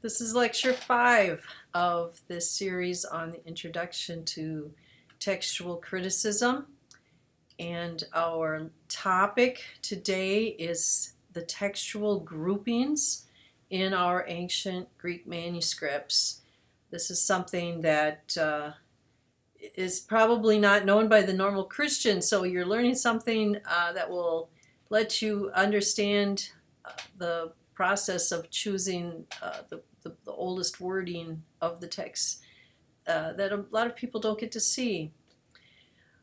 This is lecture 5 of this series on the introduction to textual criticism, and our topic today is the textual groupings in our ancient Greek manuscripts. This is something that is probably not known by the normal Christian, so you're learning something that will let you understand the process of choosing the oldest wording of the text that a lot of people don't get to see.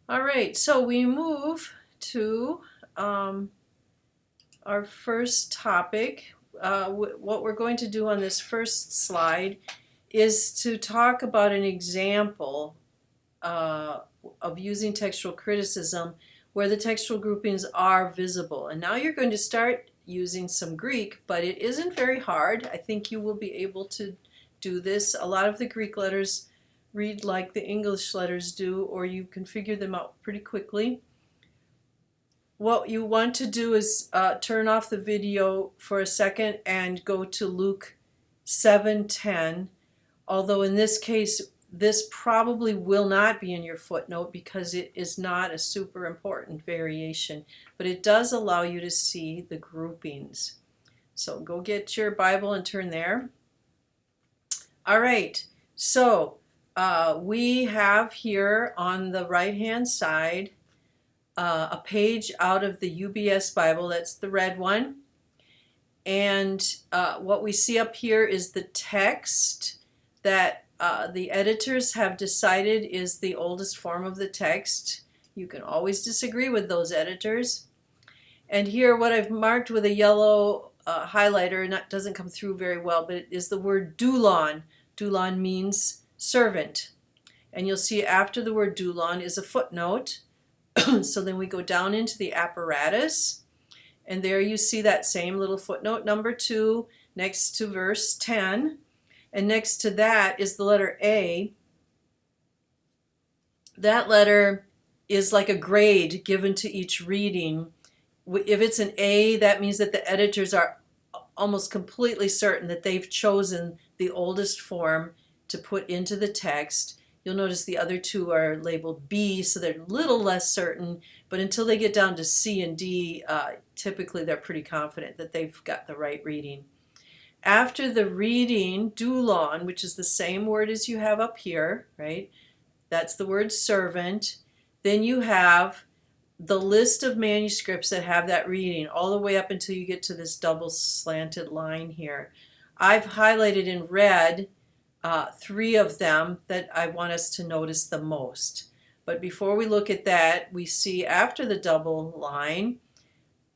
All right, so we move to our first topic. What we're going to do on this first slide is to talk about an example of using textual criticism where the textual groupings are visible. And now you're going to start using some Greek, but it isn't very hard. I think you will be able to do this. A lot of the Greek letters read like the English letters do, or you can figure them out pretty quickly. What you want to do is turn off the video for a second and go to Luke 7:10, although in this case this probably will not be in your footnote because it is not a super important variation, but it does allow you to see the groupings. So go get your Bible and turn there. All right, so we have here on the right-hand side a page out of the UBS Bible. That's the red one. And what we see up here is the text that the editors have decided is the oldest form of the text. You can always disagree with those editors. And here what I've marked with a yellow highlighter, and that doesn't come through very well, but it is the word doulon. Doulon means servant. And you'll see after the word doulon is a footnote. So then we go down into the apparatus, and there you see that same little footnote number 2 next to verse 10. And next to that is the letter A. That letter is like a grade given to each reading. If it's an A, that means that the editors are almost completely certain that they've chosen the oldest form to put into the text. You'll notice the other two are labeled B, so they're a little less certain, but until they get down to C and D, typically they're pretty confident that they've got the right reading. After the reading, doulon, which is the same word as you have up here, right? That's the word servant. Then you have the list of manuscripts that have that reading all the way up until you get to this double slanted line here. I've highlighted in red 3 of them that I want us to notice the most. But before we look at that, we see after the double line,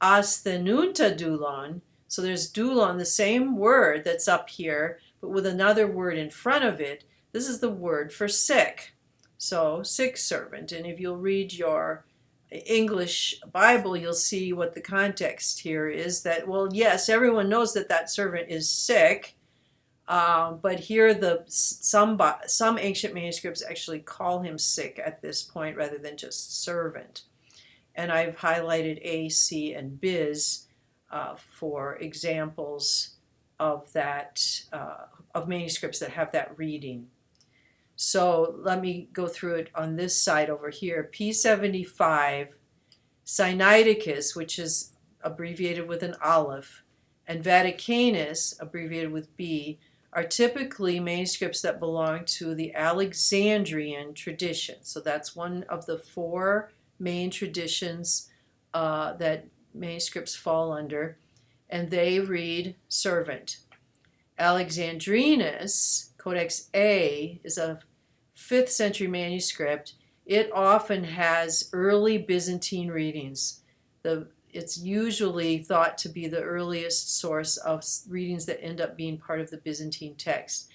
asthenunta doulon. So there's doulon, the same word that's up here, but with another word in front of it. This is the word for sick. So sick servant. And if you'll read your English Bible, you'll see what the context here is that, well, yes, everyone knows that that servant is sick, but here some ancient manuscripts actually call him sick at this point rather than just servant. And I've highlighted A, C, and Biz for examples of that of manuscripts that have that reading. So let me go through it on this side over here. P75, Sinaiticus, which is abbreviated with an aleph, and Vaticanus, abbreviated with B, are typically manuscripts that belong to the Alexandrian tradition. So that's one of the 4 main traditions that manuscripts fall under, and they read servant. Alexandrinus, Codex A, is a 5th century manuscript. It often has early Byzantine readings. It's usually thought to be the earliest source of readings that end up being part of the Byzantine text.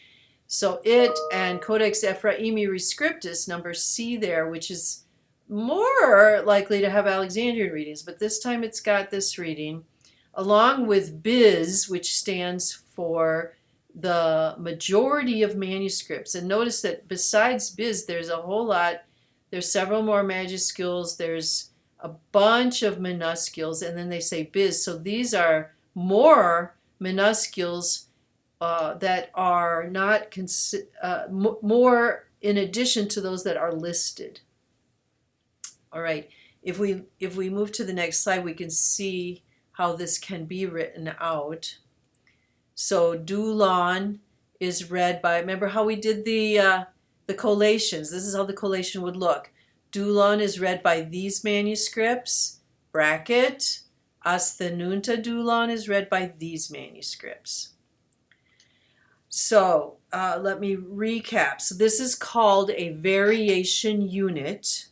So it and Codex Ephraemi Rescriptus, number C there, which is more likely to have Alexandrian readings, but this time it's got this reading, along with Biz, which stands for the majority of manuscripts. And notice that besides Biz, there's a whole lot. There's several more majuscules. There's a bunch of minuscules, and then they say Biz. So these are more minuscules that are not more in addition to those that are listed. All right, if we move to the next slide, we can see how this can be written out. So Dulon is read by, remember how we did the collations? This is how the collation would look. Dulon is read by these manuscripts, bracket. Asthenunta Dulon is read by these manuscripts. So let me recap. So this is called a variation unit.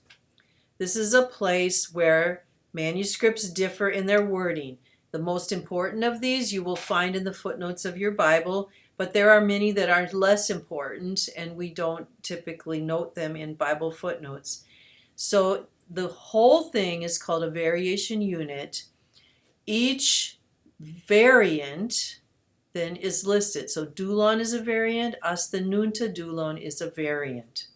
This is a place where manuscripts differ in their wording. The most important of these you will find in the footnotes of your Bible, but there are many that are less important, and we don't typically note them in Bible footnotes. So the whole thing is called a variation unit. Each variant then is listed. So Dulon is a variant, Asthenunta Dulon is a variant.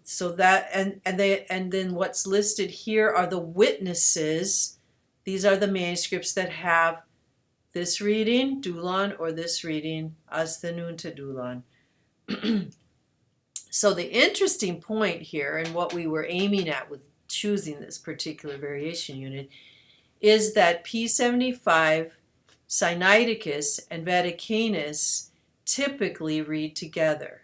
So that and then what's listed here are the witnesses. These are the manuscripts that have this reading, Dulon, or this reading, Asthenunta Dulon. So the interesting point here, and what we were aiming at with choosing this particular variation unit, is that P75, Sinaiticus, and Vaticanus typically read together.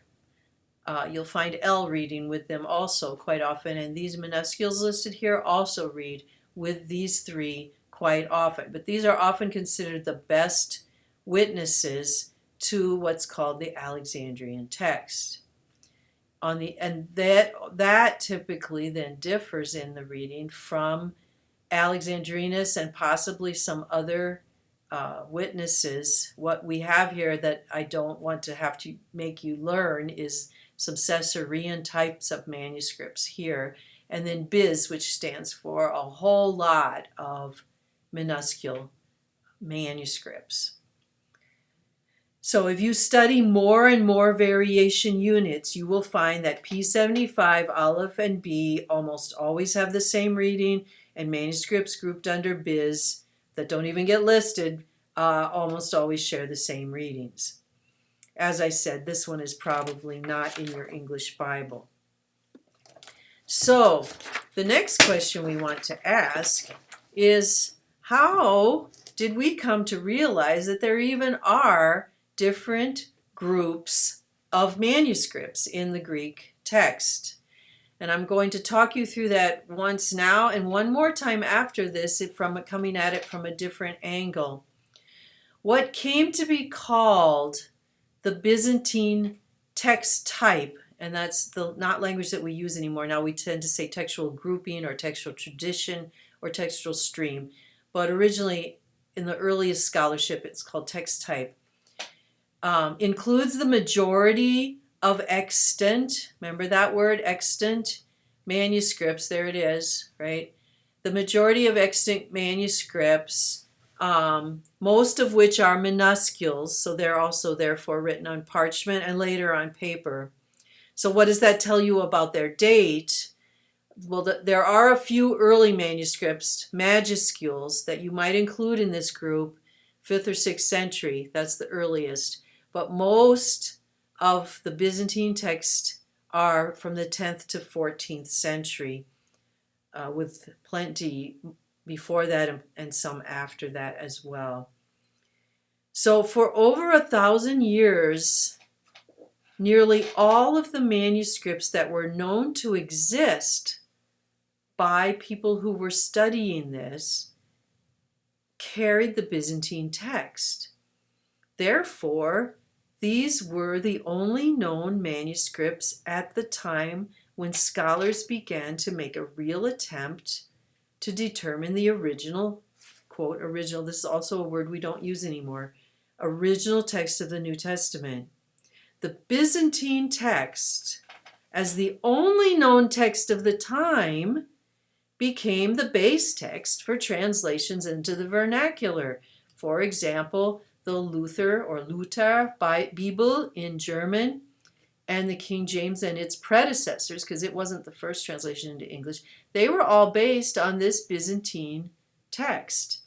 You'll find L reading with them also quite often, and these minuscules listed here also read with these three quite often. But these are often considered the best witnesses to what's called the Alexandrian text. And that typically then differs in the reading from Alexandrinus and possibly some other witnesses. What we have here that I don't want to have to make you learn is some Caesarean types of manuscripts here, and then Biz, which stands for a whole lot of minuscule manuscripts. So if you study more and more variation units, you will find that P75, Aleph, and B almost always have the same reading, and manuscripts grouped under Biz that don't even get listed almost always share the same readings. As I said, this one is probably not in your English Bible. So the next question we want to ask is, how did we come to realize that there even are different groups of manuscripts in the Greek text? And I'm going to talk you through that once now and one more time after this, coming at it from a different angle. What came to be called the Byzantine text type, and that's the not language that we use anymore. Now we tend to say textual grouping or textual tradition or textual stream, but originally in the earliest scholarship it's called text type. Includes the majority of extant, remember that word, extant manuscripts, there it is, right? The majority of extant manuscripts, most of which are minuscules, so they're also therefore written on parchment and later on paper. So what does that tell you about their date? Well, there are a few early manuscripts, majuscules, that you might include in this group, 5th or 6th century, that's the earliest. But most of the Byzantine texts are from the 10th to 14th century, with plenty before that and some after that as well. So for over 1,000 years, nearly all of the manuscripts that were known to exist by people who were studying this carried the Byzantine text. Therefore, these were the only known manuscripts at the time when scholars began to make a real attempt to determine the original, quote, original, this is also a word we don't use anymore, original text of the New Testament. The Byzantine text, as the only known text of the time, became the base text for translations into the vernacular. For example, the Luther Bible in German, and the King James and its predecessors, because it wasn't the first translation into English, they were all based on this Byzantine text.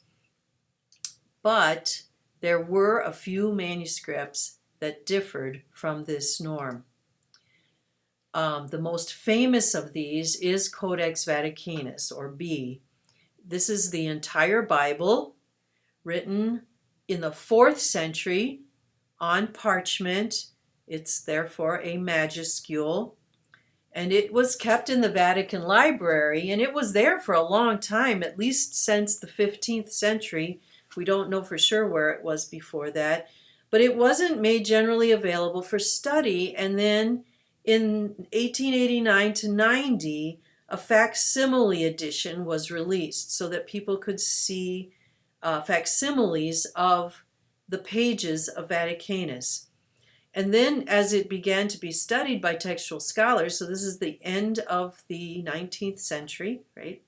But there were a few manuscripts that differed from this norm. The most famous of these is Codex Vaticanus, or B. This is the entire Bible written in the 4th century on parchment. It's therefore a majuscule. And it was kept in the Vatican Library, and it was there for a long time, at least since the 15th century. We don't know for sure where it was before that, but it wasn't made generally available for study. And then in 1889 to 90, a facsimile edition was released so that people could see facsimiles of the pages of Vaticanus. And then as it began to be studied by textual scholars, so this is the end of the 19th century, right?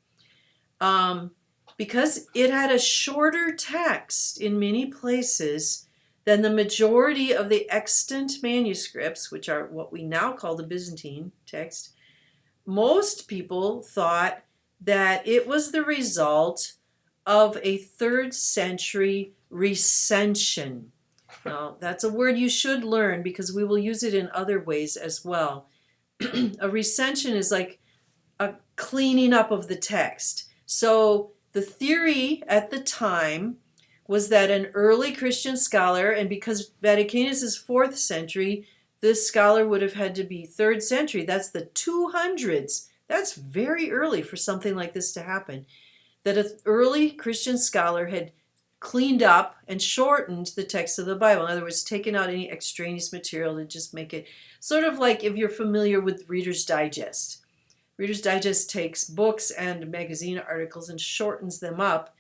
Because it had a shorter text in many places than the majority of the extant manuscripts, which are what we now call the Byzantine text, most people thought that it was the result of a 3rd century recension. Now, that's a word you should learn because we will use it in other ways as well. A recension is like a cleaning up of the text. So the theory at the time was that an early Christian scholar, and because Vaticanus is 4th century, this scholar would have had to be 3rd century. That's the 200s. That's very early for something like this to happen. That an early Christian scholar had cleaned up and shortened the text of the Bible. In other words, taken out any extraneous material to just make it sort of like if you're familiar with Reader's Digest. Reader's Digest takes books and magazine articles and shortens them up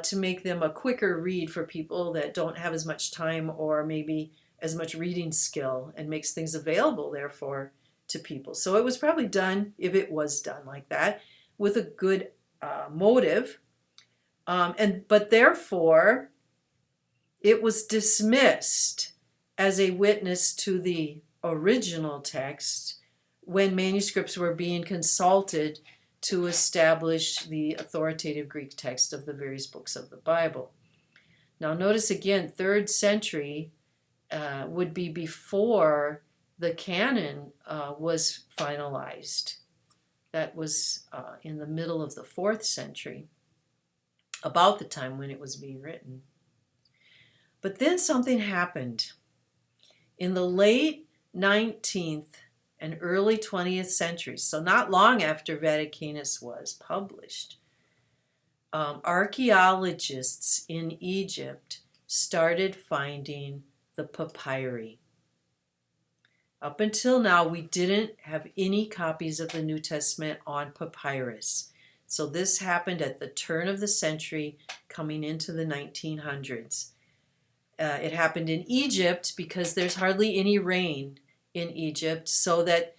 to make them a quicker read for people that don't have as much time or maybe as much reading skill, and makes things available, therefore, to people. So it was probably done, if it was done like that, with a good motive. But therefore, it was dismissed as a witness to the original text when manuscripts were being consulted to establish the authoritative Greek text of the various books of the Bible. Now notice again, 3rd century would be before the canon was finalized. That was in the middle of the 4th century, about the time when it was being written. But then something happened. In the late 19th and early 20th centuries, so not long after Vaticanus was published, archaeologists in Egypt started finding the papyri. Up until now, we didn't have any copies of the New Testament on papyrus. So this happened at the turn of the century, coming into the 1900s. It happened in Egypt because there's hardly any rain in Egypt, so that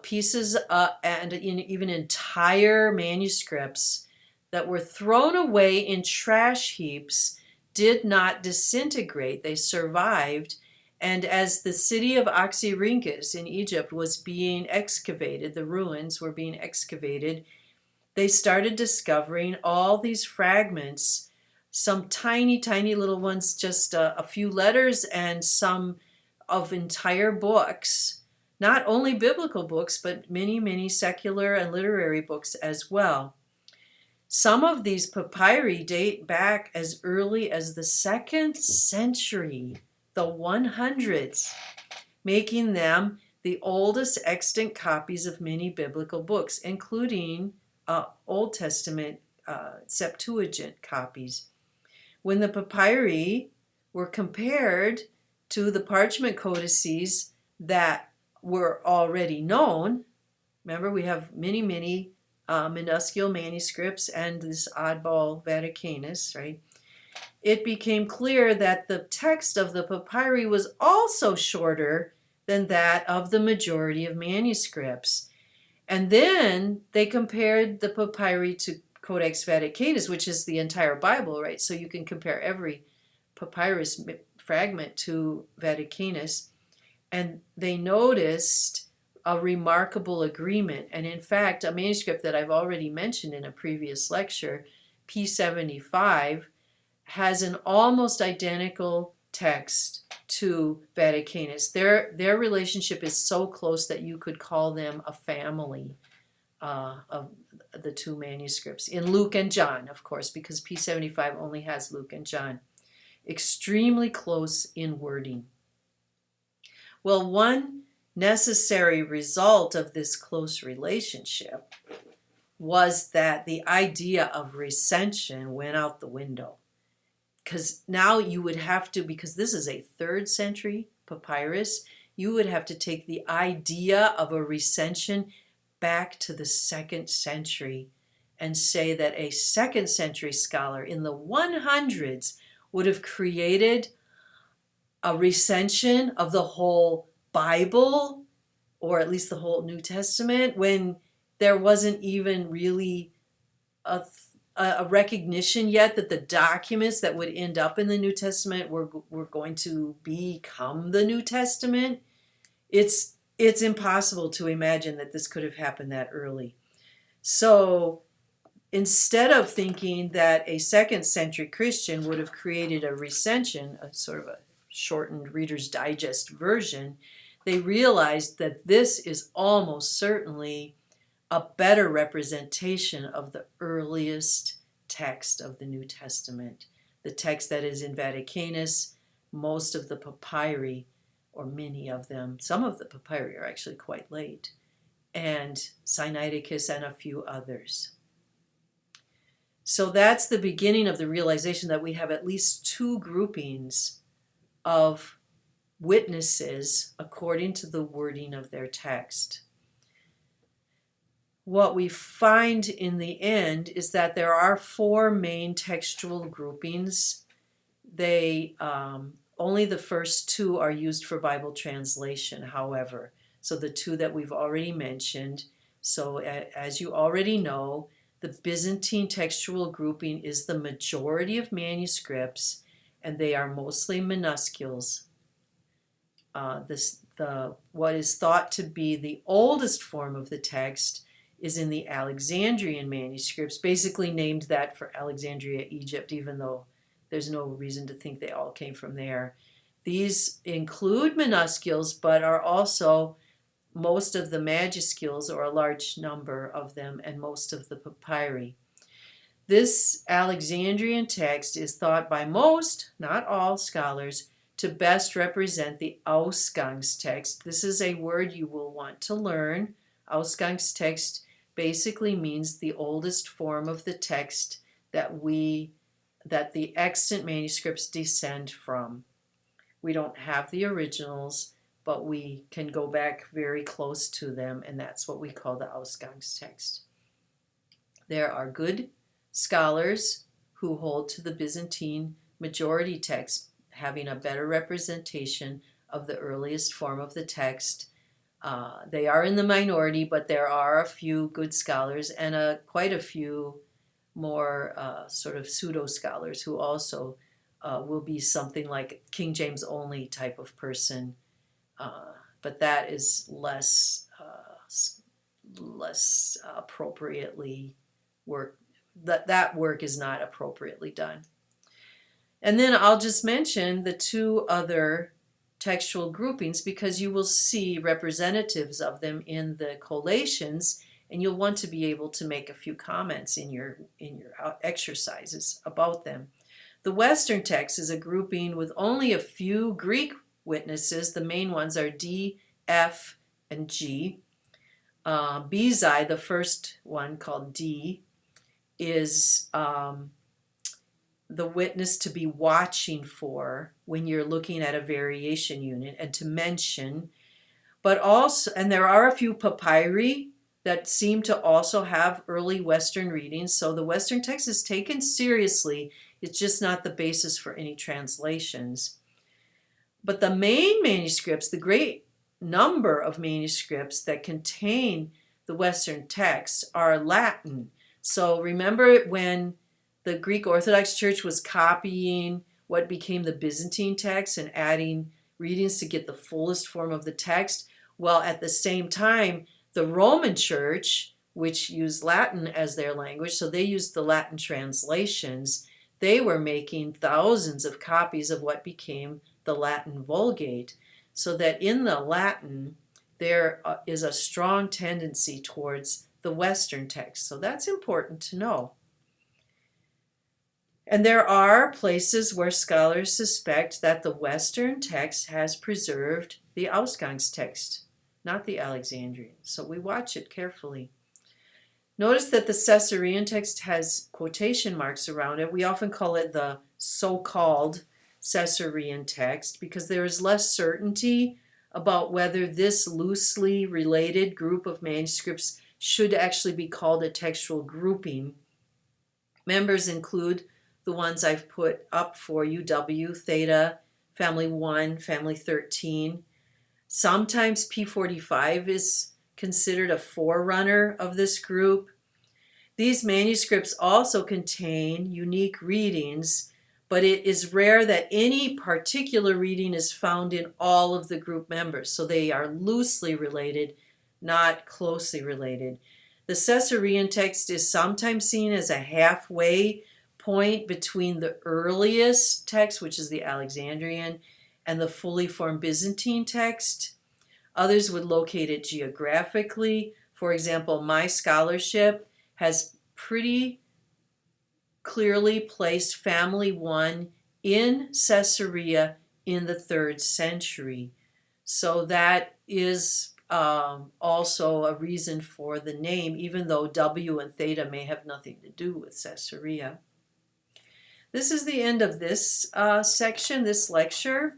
pieces and even entire manuscripts that were thrown away in trash heaps did not disintegrate. They survived. And as the city of Oxyrhynchus in Egypt was being excavated, the ruins were being excavated, they started discovering all these fragments, some tiny, tiny little ones, just a few letters, and some of entire books, not only biblical books, but many, many secular and literary books as well. Some of these papyri date back as early as the 2nd century, the 100s, making them the oldest extant copies of many biblical books, including Old Testament Septuagint copies. When the papyri were compared to the parchment codices that were already known, remember we have many, many minuscule manuscripts and this oddball Vaticanus, right? It became clear that the text of the papyri was also shorter than that of the majority of manuscripts. And then they compared the papyri to Codex Vaticanus, which is the entire Bible, right? So you can compare every papyrus fragment to Vaticanus. And they noticed a remarkable agreement. And in fact, a manuscript that I've already mentioned in a previous lecture, P75, has an almost identical text to Vaticanus. Their relationship is so close that you could call them a family of the two manuscripts. In Luke and John, of course, because P75 only has Luke and John. Extremely close in wording. Well, one necessary result of this close relationship was that the idea of recension went out the window. Because now you would have to, because this is a 3rd century papyrus, you would have to take the idea of a recension back to the 2nd century and say that a 2nd century scholar in the 100s would have created a recension of the whole Bible, or at least the whole New Testament, when there wasn't even really a recognition yet that the documents that would end up in the New Testament were going to become the New Testament. It's impossible to imagine that this could have happened that early. So instead of thinking that a 2nd century Christian would have created a recension, a sort of a shortened Reader's Digest version, they realized that this is almost certainly a better representation of the earliest text of the New Testament, the text that is in Vaticanus, most of the papyri, or many of them, some of the papyri are actually quite late, and Sinaiticus and a few others. So that's the beginning of the realization that we have at least 2 groupings of witnesses according to the wording of their text. What we find in the end is that there are 4 main textual groupings. They only the first 2 are used for Bible translation, however. So the 2 that we've already mentioned. So as you already know, the Byzantine textual grouping is the majority of manuscripts, and they are mostly minuscules. What is thought to be the oldest form of the text is in the Alexandrian manuscripts, basically named that for Alexandria, Egypt, even though there's no reason to think they all came from there. These include minuscules, but are also most of the majuscules, or a large number of them, and most of the papyri. This Alexandrian text is thought by most, not all, scholars to best represent the Ausgangstext. This is a word you will want to learn. Ausgangstext basically means the oldest form of the text that the extant manuscripts descend from. We don't have the originals, but we can go back very close to them, and that's what we call the Ausgangstext. There are good scholars who hold to the Byzantine majority text, having a better representation of the earliest form of the text. They are in the minority, but there are a few good scholars and quite a few more sort of pseudo-scholars who also will be something like King James only type of person. But that is less appropriately work. That work is not appropriately done. And then I'll just mention the 2 other textual groupings, because you will see representatives of them in the collations, and you'll want to be able to make a few comments in your exercises about them. The Western text is a grouping with only a few Greek witnesses. The main ones are D, F, and G. Bizai, the first one called D, is the witness to be watching for when you're looking at a variation unit, and to mention. But also, and there are a few papyri that seem to also have early Western readings. So the Western text is taken seriously. It's just not the basis for any translations. But the main manuscripts, the great number of manuscripts that contain the Western text, are Latin. So remember when the Greek Orthodox Church was copying what became the Byzantine text and adding readings to get the fullest form of the text? Well, at the same time, the Roman Church, which used Latin as their language, so they used the Latin translations, they were making thousands of copies of what became the Latin Vulgate, so that in the Latin there is a strong tendency towards the Western text. So that's important to know. And there are places where scholars suspect that the Western text has preserved the Ausgangstext, not the Alexandrian. So we watch it carefully. Notice that the Caesarean text has quotation marks around it. We often call it the so-called Caesarean text because there is less certainty about whether this loosely related group of manuscripts should actually be called a textual grouping. Members include the ones I've put up for you: W, Theta, Family 1, Family 13. Sometimes P45 is considered a forerunner of this group. These manuscripts also contain unique readings, but it is rare that any particular reading is found in all of the group members. So they are loosely related, not closely related. The Caesarean text is sometimes seen as a halfway point between the earliest text, which is the Alexandrian, and the fully formed Byzantine text. Others would locate it geographically. For example, my scholarship has pretty clearly placed Family 1 in Caesarea in the 3rd century. So that is also a reason for the name, even though W and Theta may have nothing to do with Caesarea. This is the end of this section, this lecture.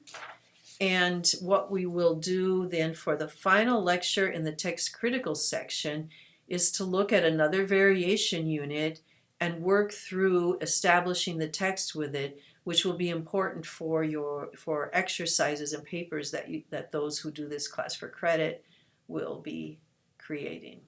And what we will do then for the final lecture in the text critical section is to look at another variation unit and work through establishing the text with it, which will be important for exercises and papers that those who do this class for credit will be creating.